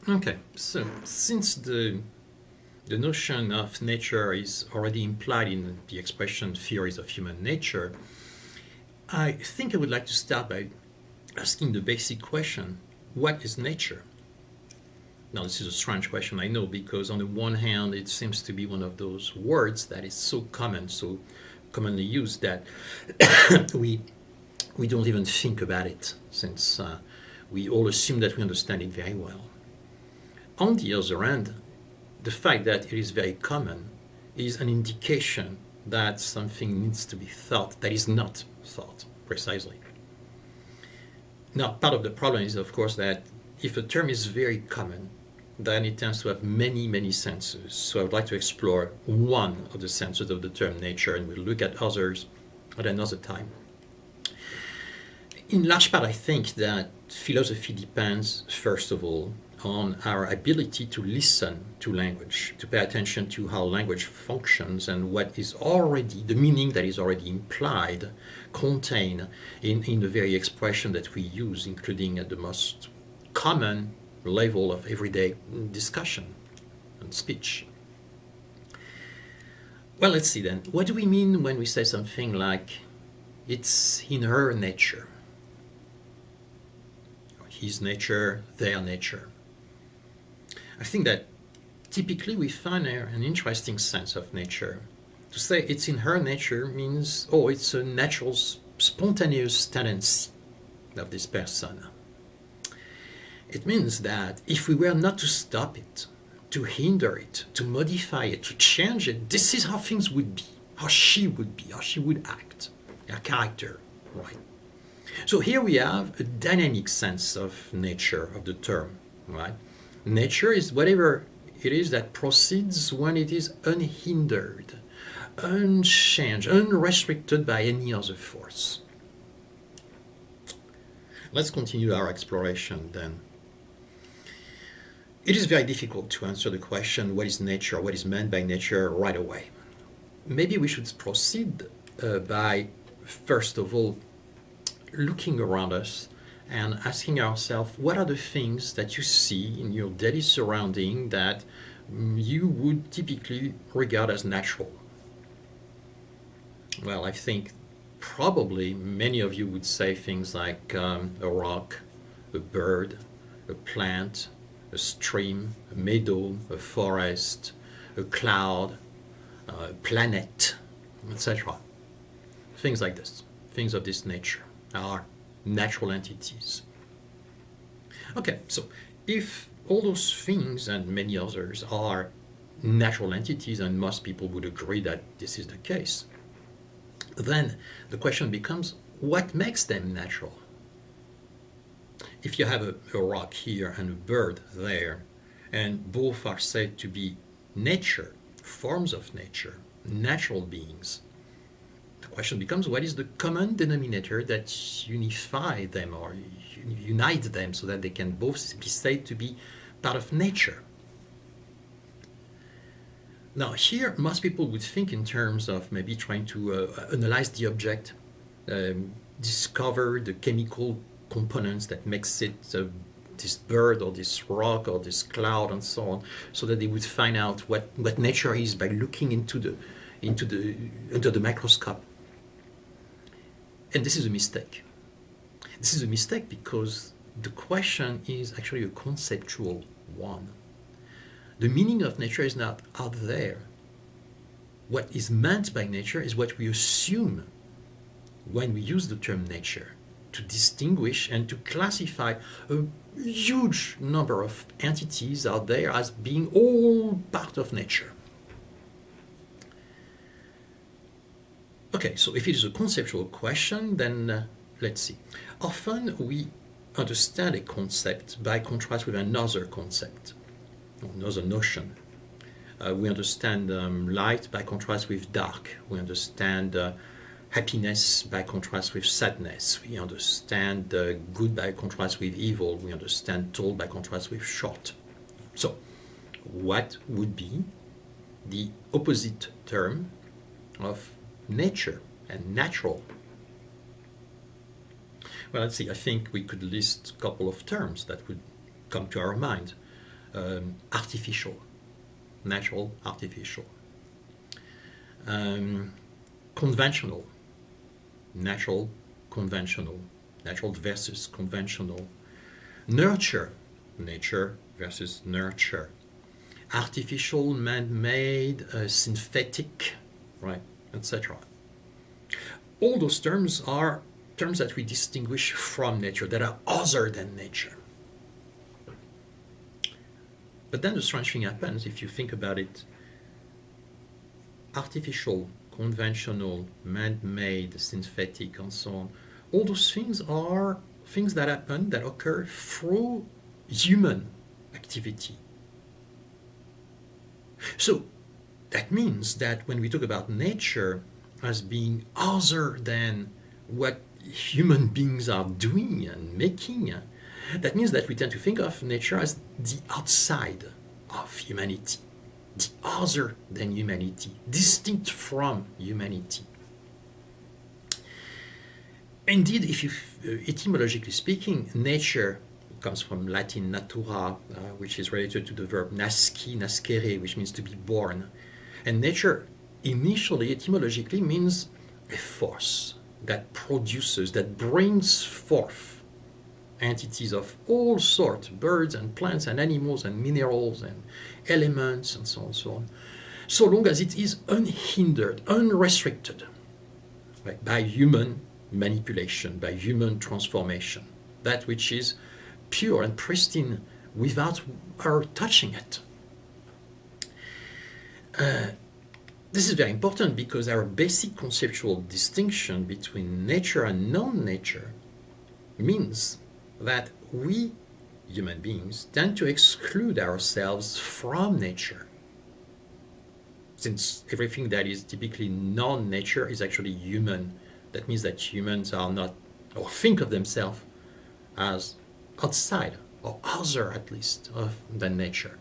Okay, so since the notion of nature is already implied in the expression theories of human nature, I think I would like to start by asking the basic question, what is nature? Now, this is a strange question, I know, because on the one hand, it seems to be one of those words that is so common, so commonly used that we don't even think about it, since we all assume that we understand it very well. On the other hand, the fact that it is very common is an indication that something needs to be thought that is not thought precisely. Now, part of the problem is, of course, that if a term is very common, then it tends to have many, many senses. So I would like to explore one of the senses of the term nature, and we'll look at others at another time. In large part, I think that philosophy depends, first of all, on our ability to listen to language, to pay attention to how language functions and what is already, the meaning that is already implied, contained in the very expression that we use, including at the most common level of everyday discussion and speech. Well, let's see then. What do we mean when we say something like, it's in her nature? His nature, their nature. I think that typically we find an interesting sense of nature. To say it's in her nature means, oh, it's a natural, spontaneous tendency of this person. It means that if we were not to stop it, to hinder it, to modify it, to change it, this is how things would be, how she would act, her character, right? So here we have a dynamic sense of nature, of the term, right? Nature is whatever it is that proceeds when it is unhindered, unchanged, unrestricted by any other force. Let's continue our exploration then. It is very difficult to answer the question, what is nature, what is meant by nature, right away. Maybe we should proceed by, first of all, looking around us and asking ourselves, what are the things that you see in your daily surrounding that you would typically regard as natural? Well, I think probably many of you would say things like a rock, a bird, a plant, a stream, a meadow, a forest, a cloud, a planet, etc. Things like this, things of this nature are natural entities. Okay, so if all those things and many others are natural entities, and most people would agree that this is the case, then the question becomes, what makes them natural? If you have a rock here and a bird there, and both are said to be nature, forms of nature, natural beings, the question becomes, what is the common denominator that unifies them or unites them so that they can both be said to be part of nature? Now here, most people would think in terms of maybe trying to analyze the object, discover the chemical components that makes it this bird or this rock or this cloud and so on, so that they would find out what nature is by looking into the microscope. And this is a mistake. This is a mistake because the question is actually a conceptual one. The meaning of nature is not out there. What is meant by nature is what we assume when we use the term nature, to distinguish and to classify a huge number of entities out there as being all part of nature. Okay, so if it is a conceptual question, then let's see. Often we understand a concept by contrast with another concept, another notion. We understand light by contrast with dark. We understand happiness by contrast with sadness. We understand good by contrast with evil. We understand tall by contrast with short. So, what would be the opposite term of nature and natural? Well, let's see. I think we could list a couple of terms that would come to our mind. artificial, natural, artificial. Conventional, natural, conventional, natural versus conventional. Nurture, nature versus nurture. Artificial, man-made, synthetic, right, etc. All those terms are terms that we distinguish from nature, that are other than nature. But then the strange thing happens if you think about it. Artificial, conventional, man-made, synthetic, and so on. All those things are things that happen, that occur through human activity. So that means that when we talk about nature as being other than what human beings are doing and making, that means that we tend to think of nature as the outside of humanity, the other than humanity, distinct from humanity. Indeed, if you, etymologically speaking, nature comes from Latin natura, which is related to the verb nasci, nascere, which means to be born. And nature, initially, etymologically, means a force that produces, that brings forth entities of all sorts, birds and plants and animals and minerals and elements and so on and so on, so long as it is unhindered, unrestricted, right, by human manipulation, by human transformation, that which is pure and pristine without our touching it. This is very important because our basic conceptual distinction between nature and non-nature means that we, human beings, tend to exclude ourselves from nature. Since everything that is typically non-nature is actually human, that means that humans are not, or think of themselves as outside, or other at least, than nature.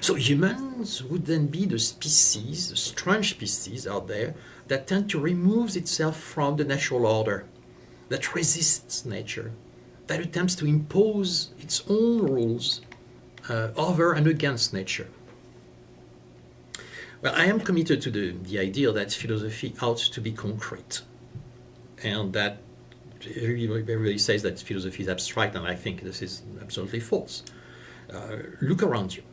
So humans would then be the species, the strange species out there, that tend to remove itself from the natural order, that resists nature, that attempts to impose its own rules over and against nature. Well, I am committed to the idea that philosophy ought to be concrete, and that everybody says that philosophy is abstract, and I think this is absolutely false. Look around you.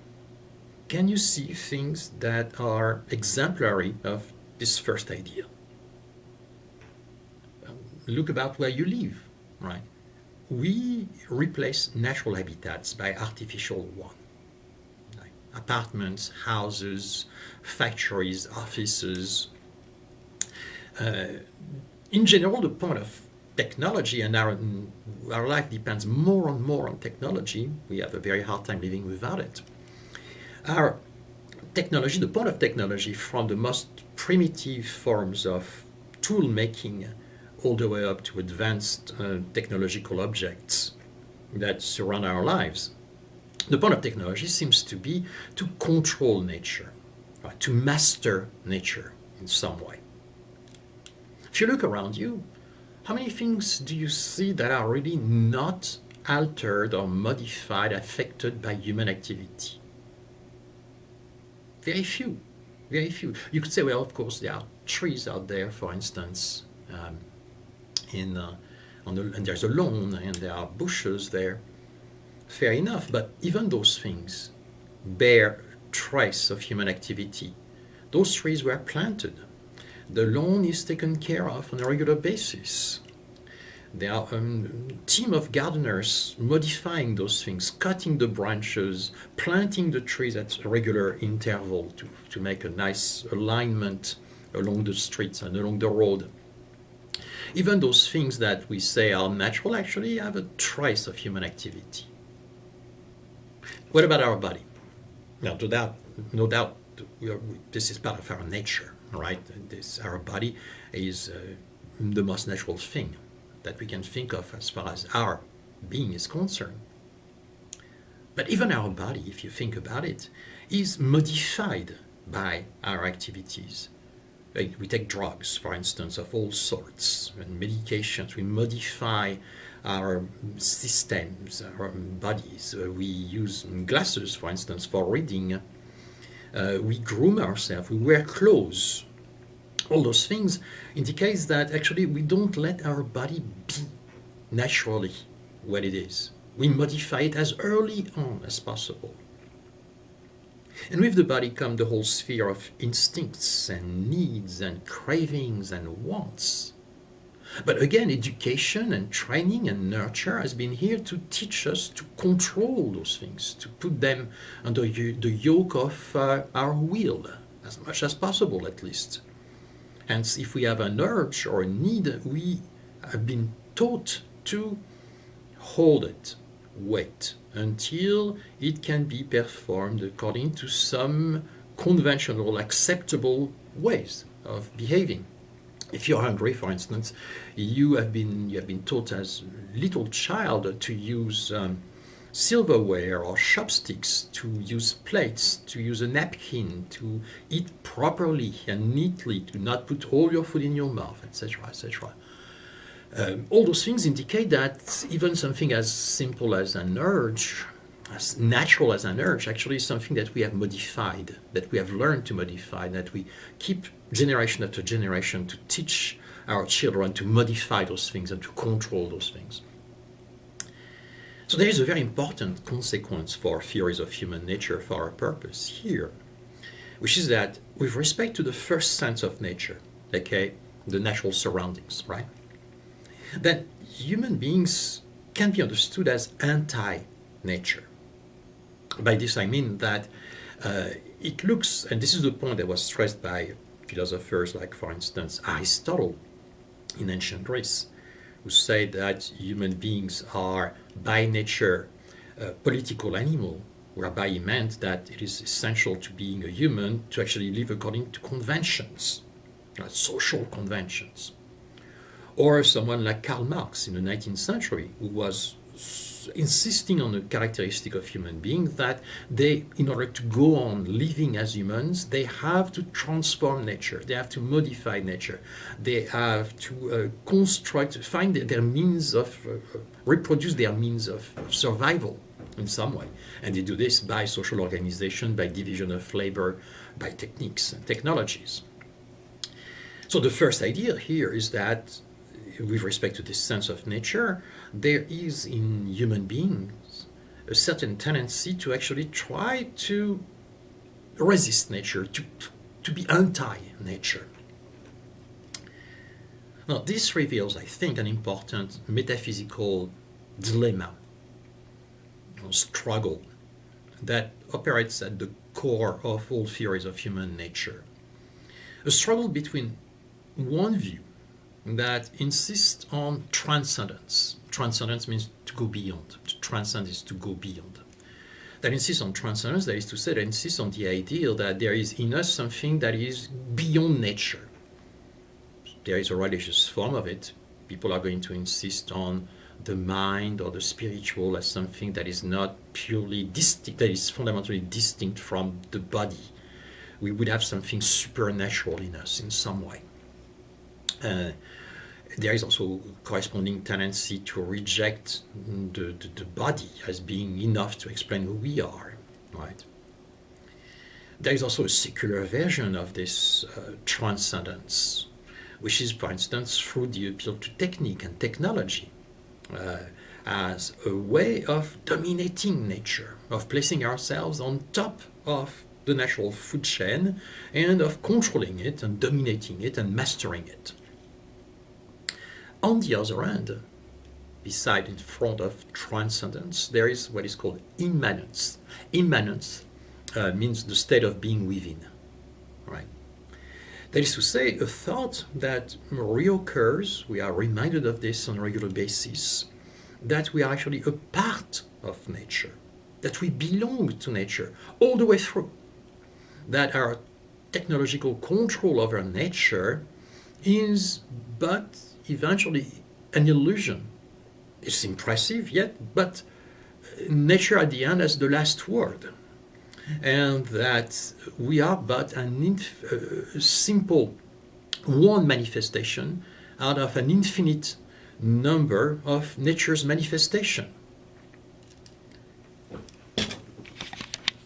Can you see things that are exemplary of this first idea? Look about where you live, right? We replace natural habitats by artificial ones. Like apartments, houses, factories, offices. In general, the point of technology, and our life depends more and more on technology. We have a very hard time living without it. Our technology, the point of technology, from the most primitive forms of tool making all the way up to advanced technological objects that surround our lives. The point of technology seems to be to control nature, right? To master nature in some way. If you look around you, how many things do you see that are really not altered or modified, affected by human activity? Very few, very few. You could say, well, of course, there are trees out there, for instance, and there's a lawn, and there are bushes there. Fair enough, but even those things bear trace of human activity. Those trees were planted. The lawn is taken care of on a regular basis. There are a team of gardeners modifying those things, cutting the branches, planting the trees at a regular interval to make a nice alignment along the streets and along the road. Even those things that we say are natural actually have a trace of human activity. What about our body? Now, no doubt, this is part of our nature, right? Our body is the most natural thing that we can think of as far as our being is concerned. But even our body, if you think about it, is modified by our activities. Like we take drugs, for instance, of all sorts, and medications. We modify our systems, our bodies. We use glasses, for instance, for reading. We groom ourselves, we wear clothes. All those things indicates that actually we don't let our body be naturally what it is. We modify it as early on as possible. And with the body come the whole sphere of instincts and needs and cravings and wants. But again, education and training and nurture has been here to teach us to control those things, to put them under the yoke of our will, as much as possible at least. Hence, if we have an urge or a need, we have been taught to hold it, wait, until it can be performed according to some conventional, acceptable ways of behaving. If you're hungry, for instance, you have been taught as a little child to use silverware or chopsticks, to use plates, to use a napkin, to eat properly and neatly, to not put all your food in your mouth, etc., etc. All those things indicate that even something as simple as an urge, as natural as an urge, actually is something that we have modified, that we have learned to modify, that we keep generation after generation to teach our children to modify those things and to control those things. So there is a very important consequence for theories of human nature for our purpose here, which is that with respect to the first sense of nature, okay, the natural surroundings, right, that human beings can be understood as anti-nature. By this I mean that it looks, and this is the point that was stressed by philosophers like, for instance, Aristotle in ancient Greece, who said that human beings are by nature a political animal, whereby he meant that it is essential to being a human to actually live according to conventions, social conventions. Or someone like Karl Marx in the 19th century, who was insisting on a characteristic of human beings that they, in order to go on living as humans, they have to transform nature, they have to modify nature, they have to find their means of, reproduce their means of survival in some way. And they do this by social organization, by division of labor, by techniques and technologies. So the first idea here is that with respect to this sense of nature, there is in human beings a certain tendency to actually try to resist nature, to be anti-nature. Now, this reveals, I think, an important metaphysical dilemma, struggle, that operates at the core of all theories of human nature. A struggle between one view that insists on transcendence. Transcendence means to go beyond. To transcend is to go beyond. That insists on transcendence, that is to say, that insists on the idea that there is in us something that is beyond nature. There is a religious form of it. People are going to insist on the mind or the spiritual as something that is not purely distinct, that is fundamentally distinct from the body. We would have something supernatural in us in some way. There is also a corresponding tendency to reject the body as being enough to explain who we are, right? There is also a secular version of this transcendence, which is, for instance, through the appeal to technique and technology as a way of dominating nature, of placing ourselves on top of the natural food chain and of controlling it and dominating it and mastering it. On the other hand, beside in front of transcendence, there is what is called immanence. Immanence means the state of being within, right? That is to say, a thought that reoccurs, we are reminded of this on a regular basis, that we are actually a part of nature, that we belong to nature all the way through, that our technological control over nature is but eventually an illusion. It's impressive yet, but nature at the end has the last word. And that we are but a simple one manifestation out of an infinite number of nature's manifestation.